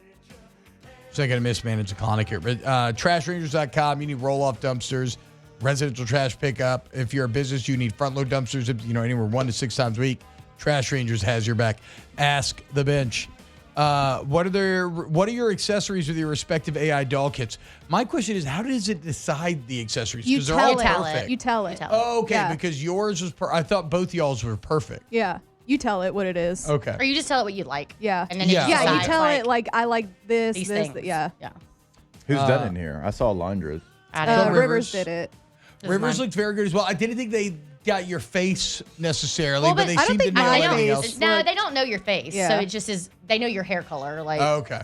So I got to mismanage the conic here. But TrashRangers.com. You need roll-off dumpsters, residential trash pickup. If you're a business, you need front-load dumpsters, anywhere 1 to 6 times a week. Trash Rangers has your back. Ask the bench. What are your accessories with your respective AI doll kits? My question is, how does it decide the accessories? You Because they're all tell perfect. it. You tell it. Oh, okay, Yeah. because yours was I thought both y'all's were perfect. Yeah. You tell it what it is. Okay. Or you just tell it what you like. Yeah. And then Yeah. it Yeah, you decides, tell it like I like this, these this, things. yeah. Yeah. Who's done it in here? I saw Laundress. I don't know. Rivers. Rivers did it. Rivers mine. looked very good as well. I didn't think they got your face necessarily, Well, but but they I don't seem to think know my everything face- else. No, they don't know your face. Yeah. So it just is, they know your hair color. Like, Oh, okay.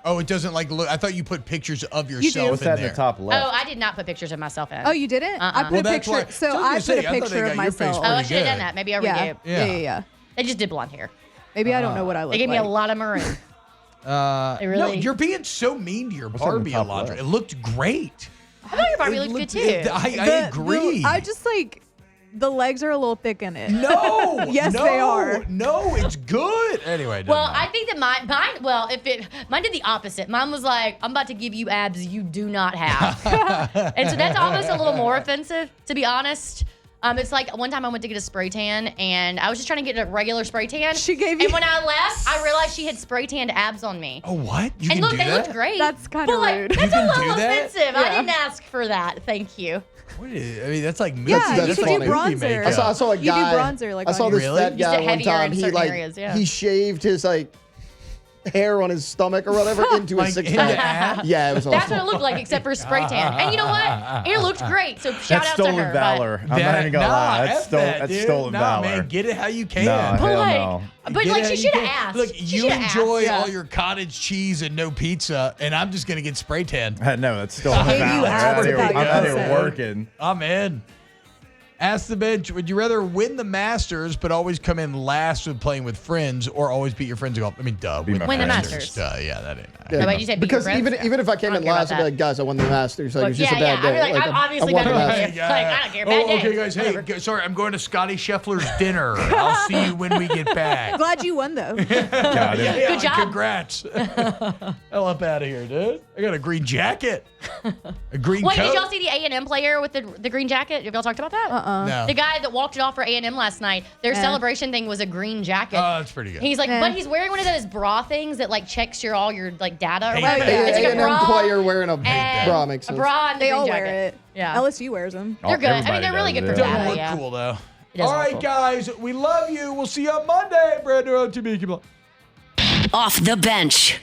Oh, it doesn't like look. I thought you put pictures of do. yourself What's in that in there. the top left? oh, I did not put pictures of myself in. Oh, you didn't? I put Well, a that's why- picture. So so I was I gonna put say, a I thought they picture got of your face myself. Oh, I pretty should have good. done that. Maybe I Yeah. redid. Yeah. They just did blonde hair. Maybe I don't know what I look They gave me like. a lot of maroon. They No, really. you're being so mean to your What's in the Barbie, top Alondra. left? It looked great. I thought your Barbie It looked good looked- too. I The- agree. I just like the legs are a little thick in it. No. Yes, no, they are. No, it's good. Anyway, it doesn't Well, matter. I think that mine did the opposite. Mine was like, I'm about to give you abs you do not have. And so that's almost a little more offensive, to be honest. It's like one time I went to get a spray tan, and I was just trying to get a regular spray tan. She gave you- And when I left, I realized she had spray tanned abs on me. Oh, what? You and can look, do they that? looked great. That's kinda But, like, rude. That's You can a little do that? offensive. I Yeah. didn't ask for that. Thank you. What is, I mean, that's like Yeah, That's you could funny. do bronzer. I saw a You do guy. bronzer, like, I on saw your- this Really? fat Just guy one heavier in time. He certain like areas, yeah. he shaved his like hair on his stomach or whatever into Like his six in pack. the ass? Yeah, it was That's awesome. what it looked like, except for spray tan. And you know what? It looked great. So shout That's out to stolen her. valor. I'm not even gonna lie. That's dude. stolen Nah, valor. man, get it how you can. No, But hell like, no. but Get like it how she you should have can. asked. Look, She you shoulda asked. enjoy Yeah. all your cottage cheese and no pizza, and I'm just gonna get spray tan. No, that's stolen Gave you valor. abs I'm without out here consent. working. I'm in. Ask the bench, would you rather win the Masters but always come in last with playing with friends, or always beat your friends at golf? I mean, duh. Win the Masters. Duh, yeah, that ain't Yeah. No, wait, you said beat your Because friends? even if I came I in don't care last, about I'd be that. like, guys, I won the Masters. Like, Look, it's just yeah, a bad yeah. day. I'd be like, Like, I'm obviously I won gonna the win. Masters. Like, I don't care. Bad Oh, okay, day. guys. Hey, Whatever. sorry, I'm going to Scotty Scheffler's dinner. I'll see you when we get back. Glad you won though. God, Yeah, Good job. Congrats. Hell up out of here, dude. I got a green jacket. A green Wait, coat. did y'all see the A&M player with the green jacket? Have y'all talked about that? No. The guy that walked it off for A&M last night, their celebration thing was a green jacket. Oh, that's pretty good. He's like, Yeah. but he's wearing one of those bra things that like checks all your like data or Hate whatever. that. It's like a A&M bra player wearing a and bra makes a sense. bra and the They green all jacket. wear it. Yeah. LSU wears them. They're good. I mean, Everybody they're really does, good for yeah. Doesn't data. look Yeah. cool, though. It does All look right, cool. guys. We love you. We'll see you on Monday. Brandon on TV. Off the bench.